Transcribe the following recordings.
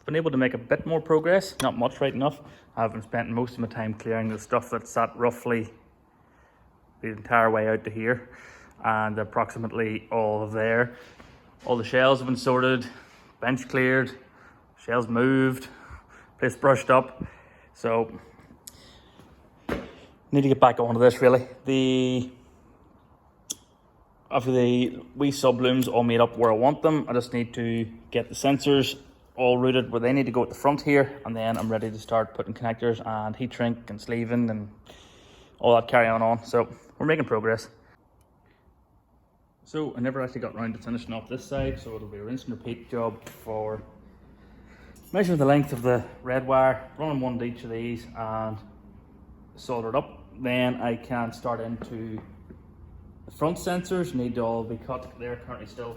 Been able to make a bit more progress, not much right enough. I've been spending most of my time clearing the stuff that sat roughly the entire way out to here and approximately all of there. All the shells have been sorted, bench cleared, shells moved, place brushed up. So need to get back onto this really. After the wee sub looms all made up where I want them, I just need to get the sensors all routed where they need to go at the front here, and then I'm ready to start putting connectors and heat shrink and sleeving and all that carry on. So we're making progress. So I never actually got around to finishing off this side, so it'll be a rinse and repeat job for measuring the length of the red wire, running one to each of these and solder it up. Then I can start into the front sensors. Need to all be cut. They're currently still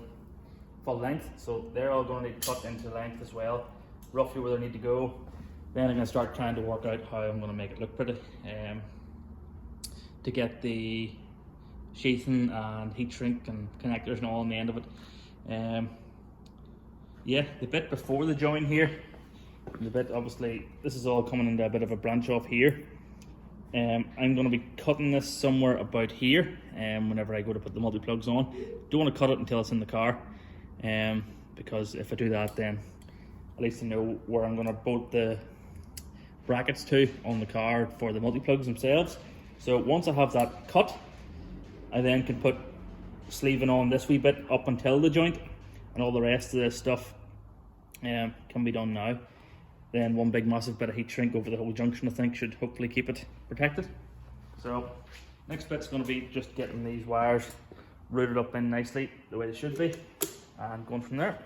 full length, so they're all going to need cut into length as well, roughly where they need to go. Then I'm going to start trying to work out how I'm going to make it look pretty, to get the sheathing and heat shrink and connectors and all on the end of it. Yeah, the bit before the join here, the bit obviously this is all coming into a bit of a branch off here. I'm going to be cutting this somewhere about here whenever I go to put the multi-plugs on. Don't want to cut it until it's in the car, because if I do that, then at least I know where I'm going to bolt the brackets to on the car for the multi-plugs themselves. So once I have that cut, I then can put sleeving on this wee bit up until the joint, and all the rest of this stuff can be done now. Then one big massive bit of heat shrink over the whole junction, I think, should hopefully keep it protected. So next bit's going to be just getting these wires routed up in nicely the way they should be and going from there.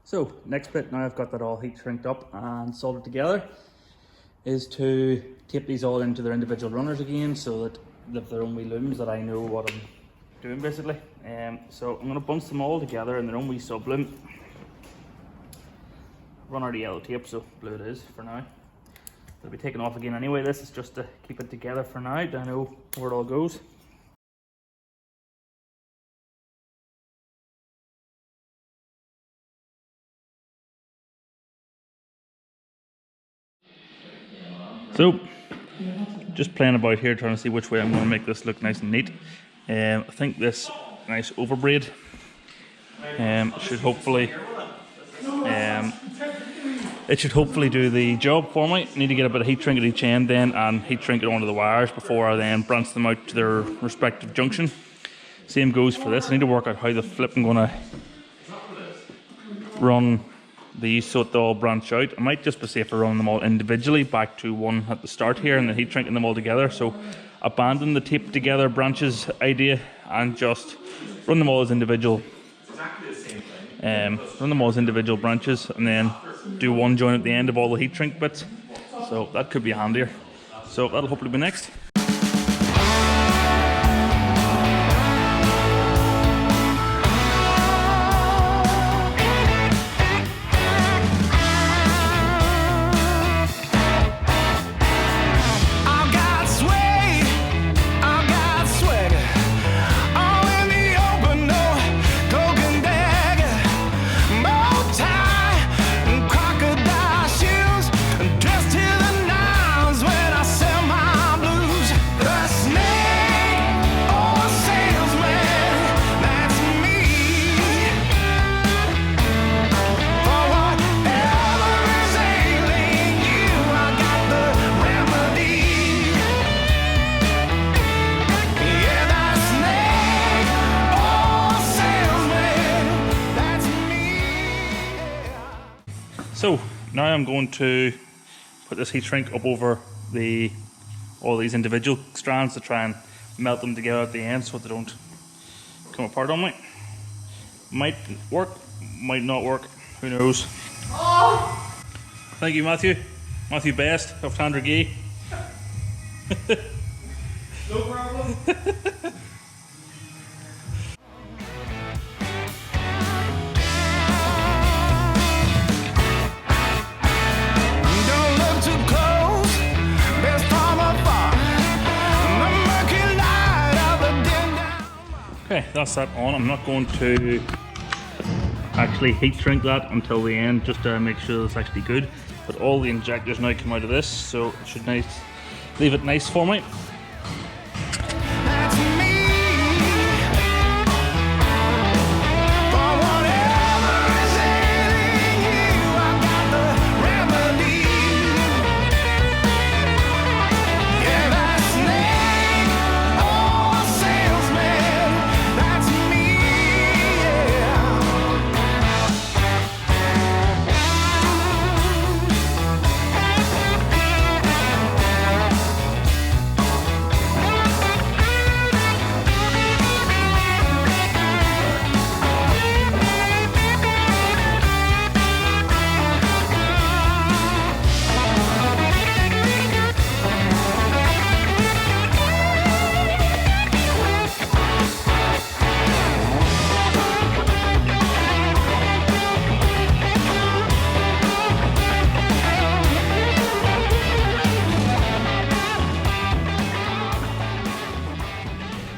So next bit, now I've got that all heat shrinked up and soldered together, is to tape these all into their individual runners again, so that they've their own wee looms, that I know what I'm doing basically. So I'm going to bunch them all together in their own wee sub loom. Run out of yellow tape, so blue it is for now. It'll be taken off again anyway. This is just to keep it together for now, to know where it all goes. So, just playing about here, trying to see which way I'm going to make this look nice and neat. I think this nice overbraid should hopefully do the job for me. Need to get a bit of heat shrink at each end then, and heat shrink it onto the wires before I then branch them out to their respective junction. Same goes for this. I need to work out how the flip I'm going to run these so that they all branch out. I might just be safer running them all individually back to one at the start here and then heat shrinking them all together. So abandon the tape together branches idea and just run them all as individual branches, and then do one join at the end of all the heat shrink bits. So that could be handier. So that'll hopefully be next. Dressed to the nines when I sell my blues. now I'm going to put this heat shrink up over all these individual strands to try and melt them together at the end so they don't come apart on me. Might work, might not work, who knows. Oh! Thank you, Matthew. Matthew Best of Tandragee. No problem. Okay, that's that on. I'm not going to actually heat shrink that until the end just to make sure it's actually good. But all the injectors now come out of this, so it should leave it nice for me.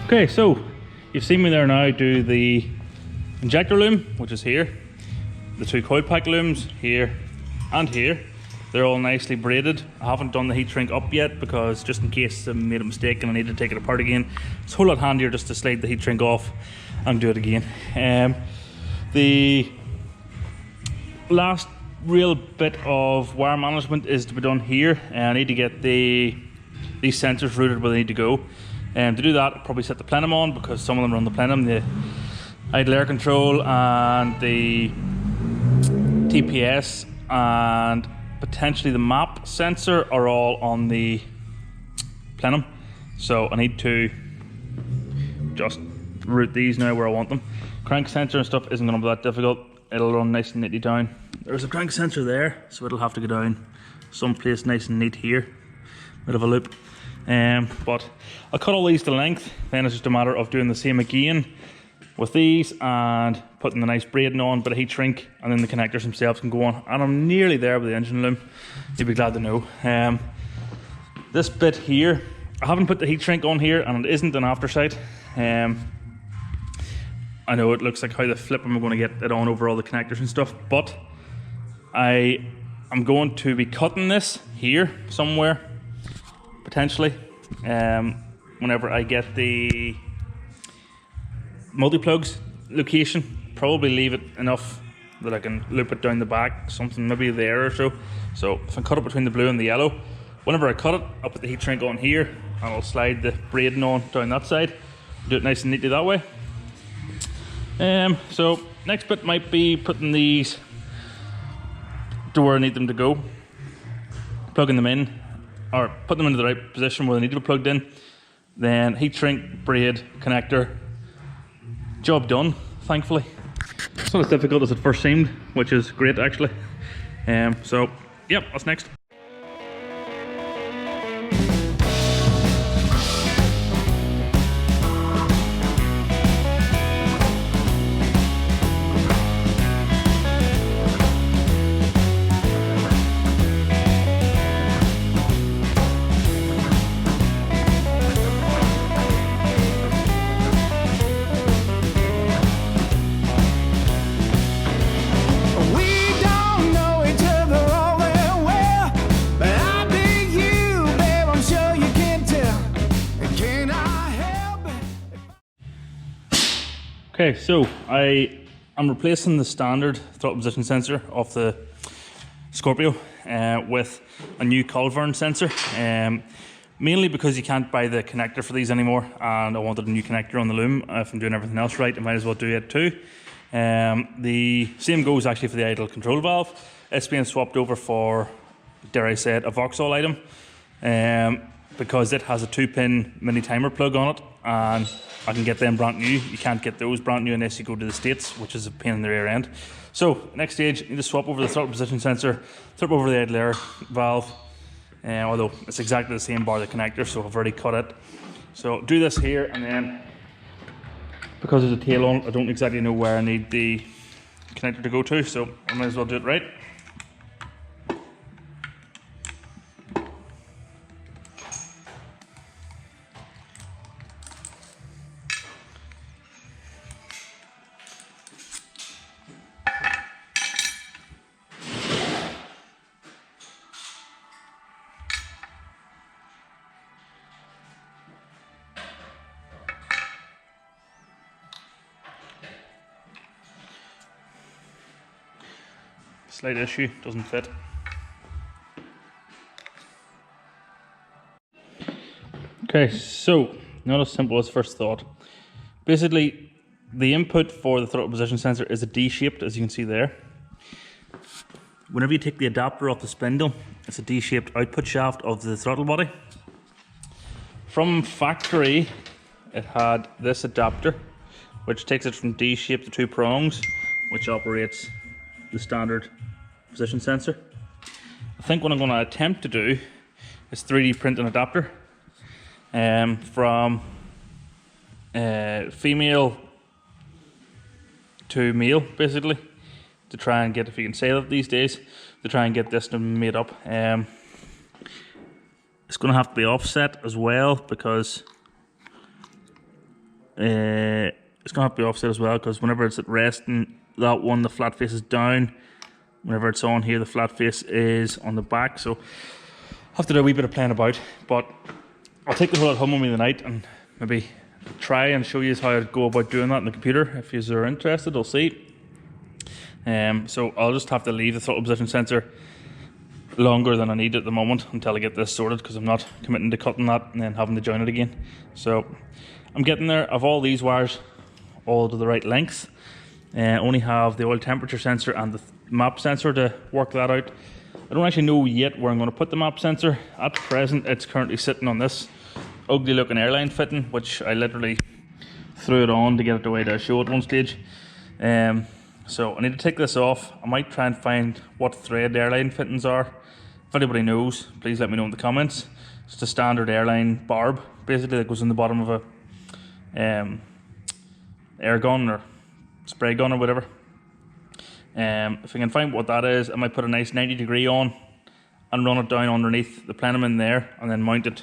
Okay, so you've seen me there now do the injector loom, which is here, the two coil pack looms here and here. They're all nicely braided. I haven't done the heat shrink up yet because just in case I made a mistake and I need to take it apart again, it's a whole lot handier just to slide the heat shrink off and do it again. The last real bit of wire management is to be done here, and I need to get these sensors routed where they need to go. To do that, I'll probably set the plenum on because some of them run the plenum, the idle air control and the TPS and potentially the map sensor are all on the plenum. So I need to just route these now where I want them. Crank sensor and stuff isn't going to be that difficult. It'll run nice and neatly down. There's a crank sensor there, so it'll have to go down someplace nice and neat here. Bit of a loop. But I'll cut all these to length, then it's just a matter of doing the same again with these and putting the nice braiding on, bit of heat shrink, and then the connectors themselves can go on. And I'm nearly there with the engine loom, you'll be glad to know. This bit here, I haven't put the heat shrink on here and it isn't an aftersight. I know it looks like how the flip I'm going to get it on over all the connectors and stuff, but I'm going to be cutting this here somewhere potentially whenever I get the multi-plugs location. Probably leave it enough that I can loop it down the back, something maybe there or so. So if I cut it between the blue and the yellow, whenever I cut it, I'll put the heat shrink on here and I'll slide the braiding on down that side, do it nice and neatly that way. So next bit might be putting these to where I need them to go, plugging them in, or put them into the right position where they need to be plugged in. Then heat shrink, braid, connector, job done, thankfully. It's not as difficult as it first seemed, which is great actually. So, yep, that's next. Okay, so I'm replacing the standard throttle position sensor of the Scorpio with a new Cosworth sensor, mainly because you can't buy the connector for these anymore, and I wanted a new connector on the loom. If I'm doing everything else right, I might as well do it too. The same goes actually for the idle control valve. it's being swapped over for, dare I say it, a Vauxhall item, because it has a 2-pin mini timer plug on it, and I can get them brand new. You can't get those brand new unless you go to the States, which is a pain in the rear end. So next stage, you need to swap over the throttle position sensor, swap over the idler valve, although it's exactly the same bar the connector, so I've already cut it. So do this here, and then because there's a tail on it, I don't exactly know where I need the connector to go to, so I might as well do it right. Slight issue, doesn't fit. Okay, so not as simple as first thought. Basically, the input for the throttle position sensor is a D-shaped, as you can see there. Whenever you take the adapter off the spindle, it's a D-shaped output shaft of the throttle body. From factory, it had this adapter, which takes it from D-shape to 2 prongs, which operates the standard position sensor. I think what I'm going to attempt to do is 3D print an adapter from female to male, basically, to try and get, if you can say that these days, to try and get this made up. It's going to have to be offset as well, because whenever it's at rest and that one, the flat face is down. Whenever it's on here, the flat face is on the back, so I have to do a wee bit of playing about, but I'll take the whole at home with me tonight and maybe try and show you how I'd go about doing that on the computer. If you are interested, I'll see. So I'll just have to leave the throttle position sensor longer than I need at the moment until I get this sorted, because I'm not committing to cutting that and then having to join it again. So I'm getting there. I've all these wires all to the right length. Only have the oil temperature sensor and the map sensor to work that out. I don't actually know yet where I'm going to put the map sensor. At present, it's currently sitting on this ugly looking airline fitting, which I literally threw it on to get it away to show at one stage. So I need to take this off. I might try and find what thread the airline fittings are. If anybody knows, please let me know in the comments. It's a standard airline barb, basically, that goes in the bottom of a air gun or spray gun or whatever. If I can find what that is, I might put a nice 90-degree on and run it down underneath the plenum there, and then mount it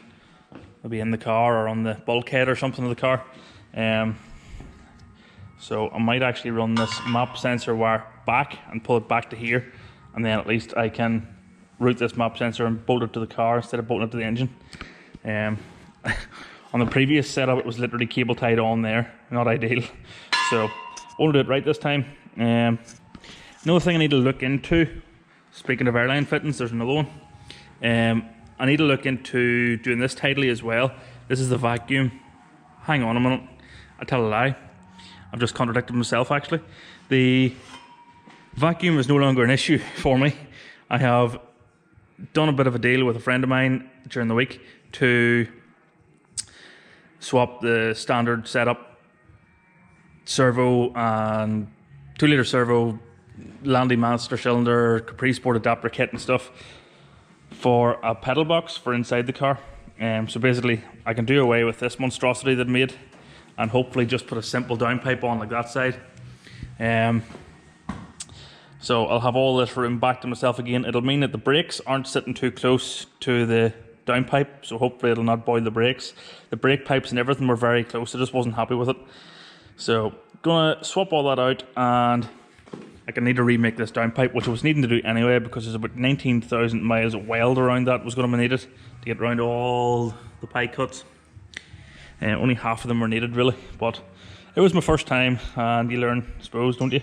maybe in the car or on the bulkhead or something of the car. So I might actually run this map sensor wire back and pull it back to here, and then at least I can route this map sensor and bolt it to the car instead of bolting it to the engine. On the previous setup, it was literally cable tied on there, not ideal. So we'll do it right this time. Another thing I need to look into, speaking of airline fittings, there's another one. I need to look into doing this tidally as well. This is the vacuum. Hang on a minute, I tell a lie. I've just contradicted myself actually. The vacuum is no longer an issue for me. I have done a bit of a deal with a friend of mine during the week to swap the standard setup servo and 2-litre servo, Landy Master cylinder, Capri Sport adapter kit and stuff for a pedal box for inside the car. So basically I can do away with this monstrosity that I made and hopefully just put a simple downpipe on like that side. So I'll have all this room back to myself again. It'll mean that the brakes aren't sitting too close to the downpipe, so hopefully it'll not boil the brakes. The brake pipes and everything were very close, I just wasn't happy with it. So gonna swap all that out, and I can need to remake this downpipe, which I was needing to do anyway because there's about 19,000 miles of weld around that was going to be needed to get around all the pie cuts. Only half of them were needed really, but it was my first time and you learn, I suppose, don't you?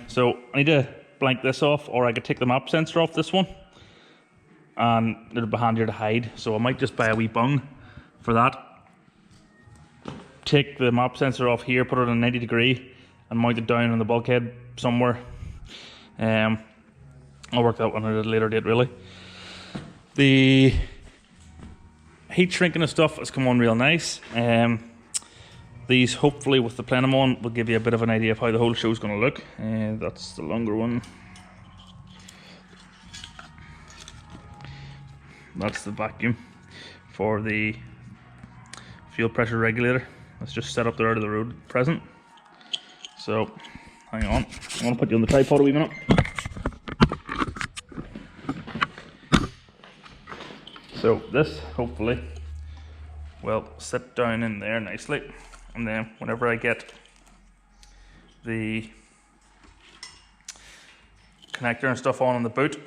So I need to blank this off, or I could take the map sensor off this one and it'll be handier to hide, so I might just buy a wee bung for that. Take the map sensor off here, put it on 90 degree and mount it down on the bulkhead somewhere. I'll work that one at a later date, really. The heat shrinking and stuff has come on real nice. These, hopefully, with the plenum on, will give you a bit of an idea of how the whole show's going to look. That's the longer one. That's the vacuum for the fuel pressure regulator. That's just set up there out of the road at present. So, hang on. I want to put you on the tripod a wee minute. So this, hopefully, will sit down in there nicely. And then whenever I get the connector and stuff on the boot,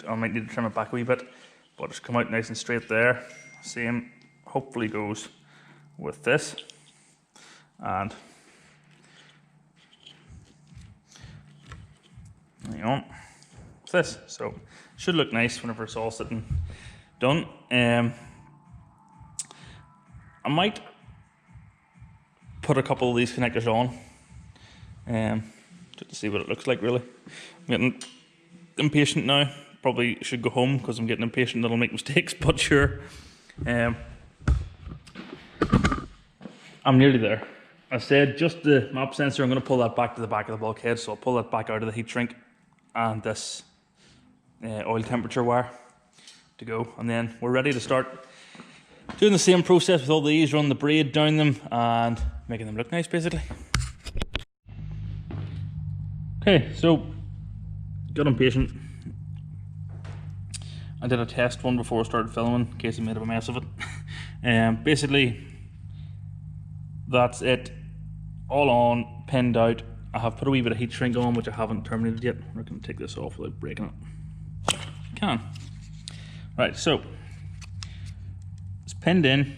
I might need to trim it back a wee bit, but it's come out nice and straight there. Same hopefully goes with this, and hang on, this. So should look nice whenever it's all sitting done. I might put a couple of these connectors on, just to see what it looks like. Really, I'm getting impatient now. Probably should go home because I'm getting impatient that I'll make mistakes, but sure. I'm nearly there. I said just the map sensor, I'm going to pull that back to the back of the bulkhead, so I'll pull that back out of the heat shrink and this oil temperature wire to go, and then we're ready to start doing the same process with all these, run the braid down them and making them look nice, basically. Okay, so got impatient. I did a test one before I started filming in case I made a mess of it. Basically, that's it. All on, pinned out. I have put a wee bit of heat shrink on, which I haven't terminated yet. I'm going to take this off without breaking it. Can. Right, so it's pinned in.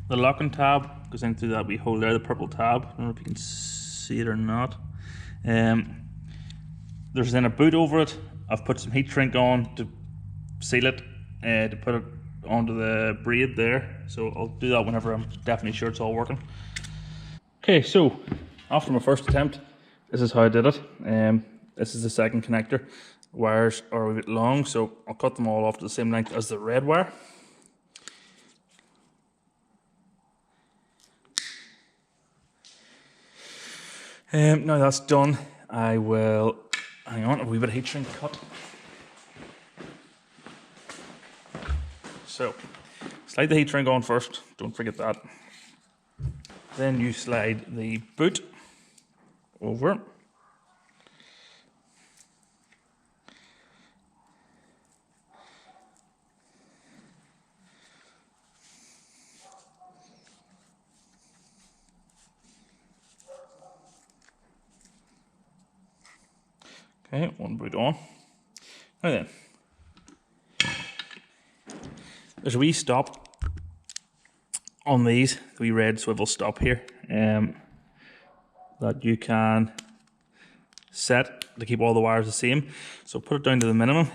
The locking tab goes in through that wee hole there, the purple tab. I don't know if you can see it or not. There's then a boot over it. I've put some heat shrink on to seal it, to put it onto the braid there. So I'll do that whenever I'm definitely sure it's all working. Okay, so after my first attempt, this is how I did it. This is the second connector. Wires are a bit long, so I'll cut them all off to the same length as the red wire. Now that's done, I will, hang on, a wee bit of heat shrink cut. So, slide the heat shrink on first, don't forget that. Then you slide the boot over. Okay, one boot on. Now then, there's a wee stop on these, the wee red swivel stop here, that you can set to keep all the wires the same. So put it down to the minimum.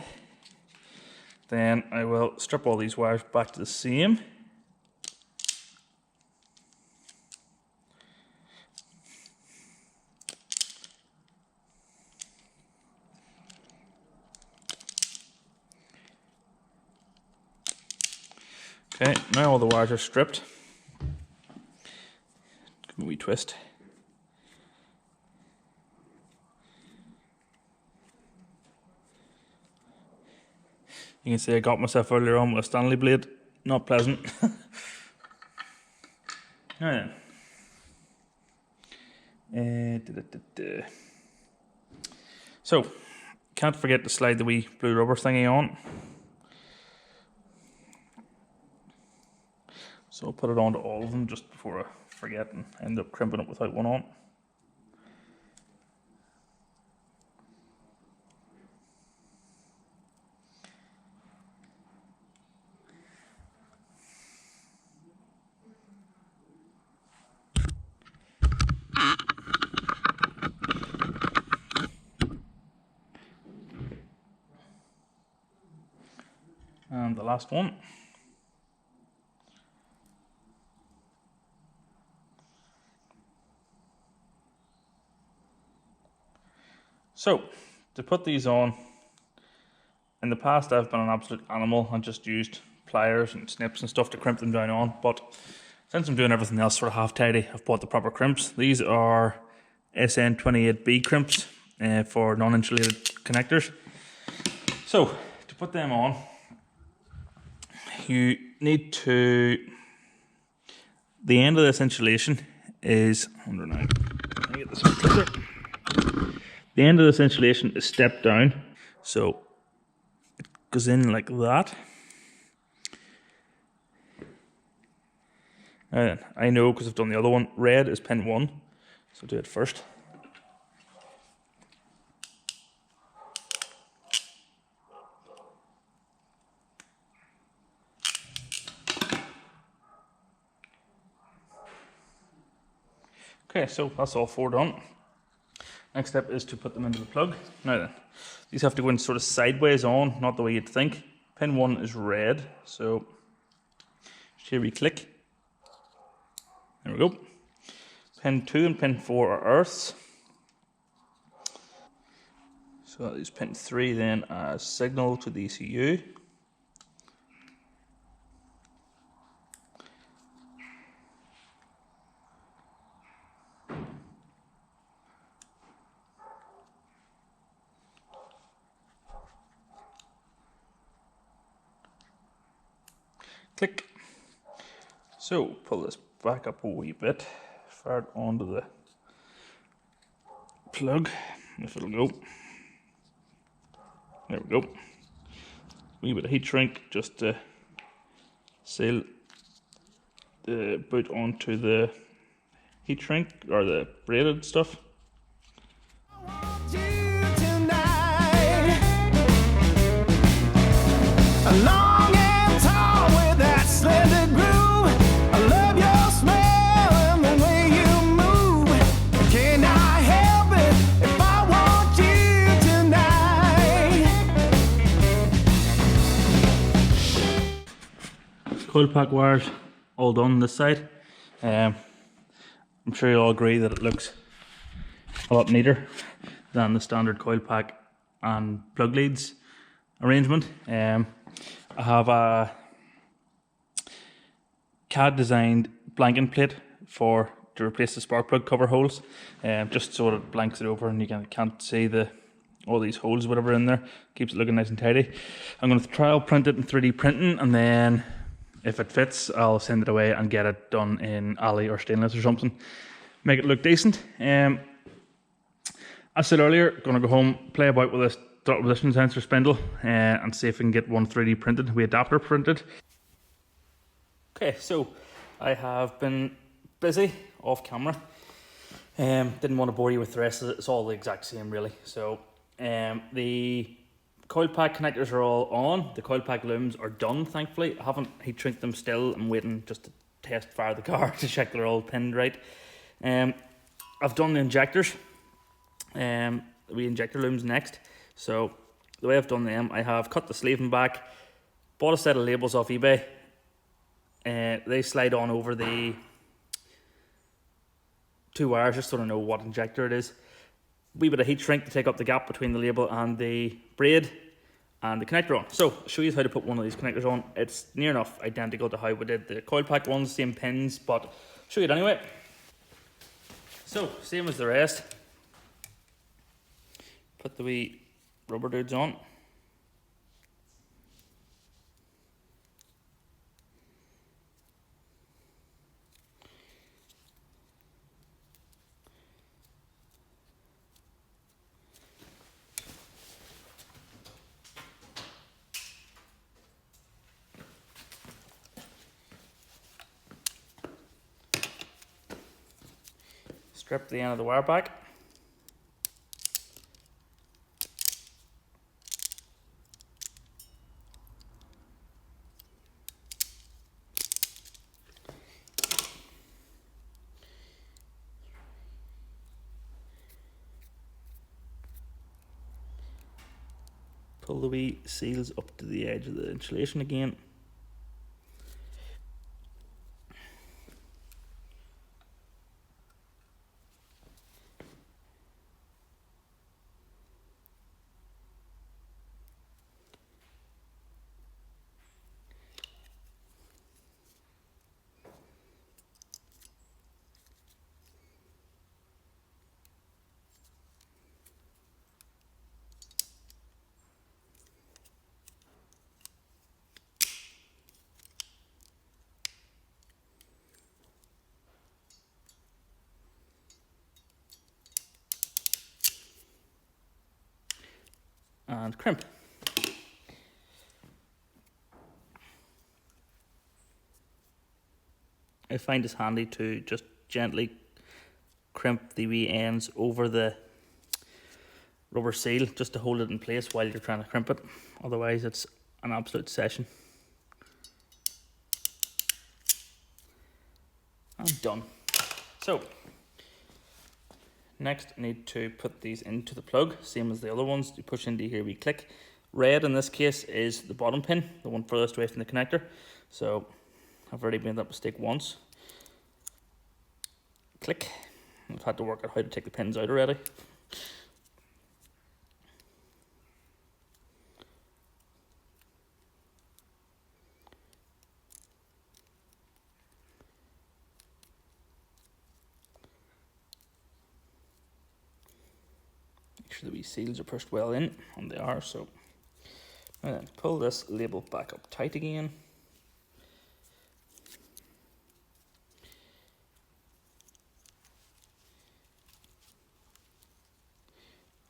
Then I will strip all these wires back to the same. Okay, now all the wires are stripped. Give me a wee twist. You can see I got myself earlier on with a Stanley blade. Not pleasant. Now then. So, can't forget to slide the wee blue rubber thingy on. So I'll put it onto all of them just before I forget and end up crimping it without one on. And the last one. So, to put these on, in the past I've been an absolute animal and just used pliers and snips and stuff to crimp them down on, but since I'm doing everything else sort of half tidy, I've bought the proper crimps. These are SN28B crimps for non-insulated connectors. So to put them on, you need to, the end of this insulation is, the end of this insulation is stepped down, so it goes in like that. Now then, I know because I've done the other one, red is pin 1, so do it first. Okay, so that's all 4 done. Next step is to put them into the plug. Now then, these have to go in sort of sideways on, not the way you'd think. Pin 1 is red, so here we click. There we go. Pin 2 and pin 4 are earths. So that is pin 3 then as signal to the ECU. Click. So pull this back up a wee bit, fire it onto the plug, if it'll go. There we go. Wee bit of heat shrink just to seal the boot onto the heat shrink or the braided stuff. Long and tall with that slender groove. I love your smell and the way you move. Can I help it if I want you tonight? Coil pack wires all done on this side. I'm sure you'll all agree that it looks a lot neater than the standard coil pack and plug leads arrangement. I have a CAD designed blanking plate to replace the spark plug cover holes, just so it blanks it over and you can't see all these holes, whatever in there. Keeps it looking nice and tidy. I'm going to trial print it in 3D printing, and then if it fits, I'll send it away and get it done in Ali or stainless or something. Make it look decent. I said earlier, going to go home, play about with this throttle position sensor spindle and see if we can get one 3D printed, adapter printed. Okay, so I have been busy off camera. Didn't want to bore you with the rest of it. It's all the exact same really. So the coil pack connectors are all on. The coil pack looms are done, thankfully. I haven't heat shrink them still. I'm waiting just to test fire the car to check they're all pinned right. I've done the injectors. The injector looms next. So the way I've done them, I have cut the sleeving back, bought a set of labels off eBay. They slide on over the 2 wires just so I know what injector it is. Wee bit of heat shrink to take up the gap between the label and the braid and the connector on. So I'll show you how to put one of these connectors on. It's near enough identical to how we did the coil pack ones, same pins, but I'll show you it anyway. So same as the rest. Put the wee rubber dudes on. Strip the end of the wire back. Pull the wee seals up to the edge of the insulation again. and crimp. I find it's handy to just gently crimp the wee ends over the rubber seal just to hold it in place while you're trying to crimp it. Otherwise it's an absolute session. And done. So next I need to put these into the plug, same as the other ones. You push into here, we click. Red in this case is the bottom pin, the one furthest away from the connector. So I've already made that mistake once. Click. I've had to work out how to take the pins out already. Make sure the wee seals are pushed well in, and they are. So, and then pull this label back up tight again.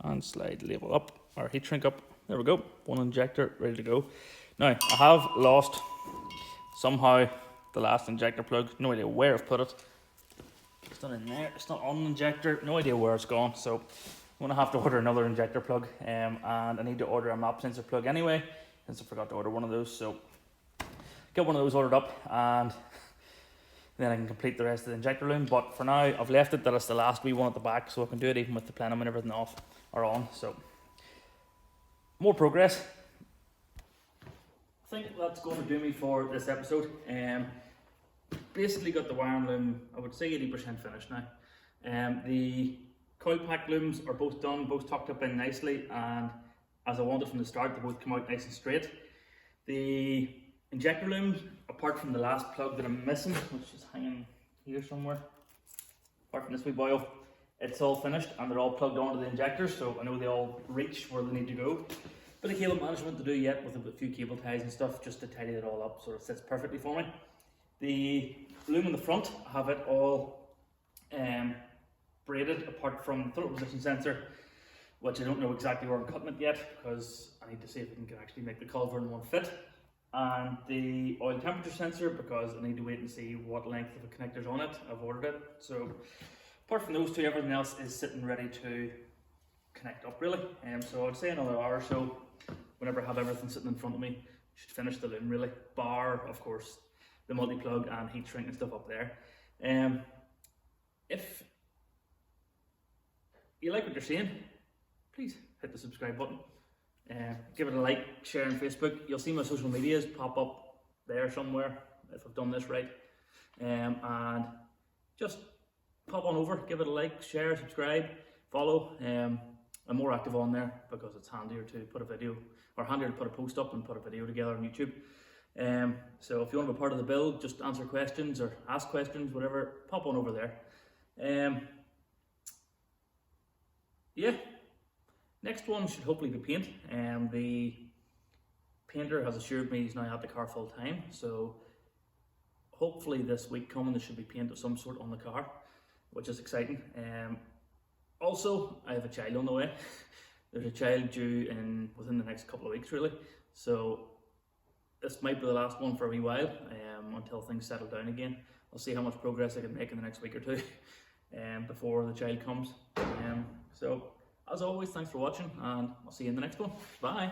And slide label up, or heat shrink up. There we go, one injector ready to go. Now, I have lost somehow the last injector plug. No idea where I've put it. It's not in there, it's not on the injector. No idea where it's gone, so I'm going to have to order another injector plug. And I need to order a map sensor plug anyway, since I forgot to order one of those. So get one of those ordered up, and then I can complete the rest of the injector loom. But for now, I've left it that it's the last wee one at the back, so I can do it even with the plenum and everything off or on. So more progress. I think that's going to do me for this episode. Basically got the wiring loom, I would say 80% finished now. The coil pack looms are both done, both tucked up in nicely, and as I wanted from the start, they both come out nice and straight. The injector looms, apart from the last plug that I'm missing, which is hanging here somewhere, apart from this wee boil, it's all finished and they're all plugged onto the injectors, so I know they all reach where they need to go. Bit of cable management to do yet with a few cable ties and stuff, just to tidy it all up so it sits perfectly for me. The loom in the front, I have it all braided apart from the throttle position sensor, which I don't know exactly where I'm cutting it yet, because I need to see if we can actually make the culvert in one fit. And the oil temperature sensor, because I need to wait and see what length of a connector's on it. I've ordered it. So apart from those two, everything else is sitting ready to connect up really. So I'd say another hour or so, whenever I have everything sitting in front of me, should finish the loom really, bar of course the multi-plug and heat shrink and stuff up there. If you like what you're seeing, please hit the subscribe button. Give it a like, share on Facebook. You'll see my social medias pop up there somewhere if I've done this right. And just pop on over, give it a like, share, subscribe, follow. I'm more active on there because it's handier to put a video, or handier to put a post up and put a video together on YouTube. So if you want to be part of the build, just answer questions or ask questions, whatever, pop on over there. Yeah. Next one should hopefully be paint. The painter has assured me he's now at the car full time, so hopefully this week coming there should be paint of some sort on the car, which is exciting. Also, I have a child on the way. There's a child due within the next couple of weeks really, so this might be the last one for a wee while until things settle down again. I'll see how much progress I can make in the next week or two before the child comes. So as always, thanks for watching, and I'll see you in the next one. Bye.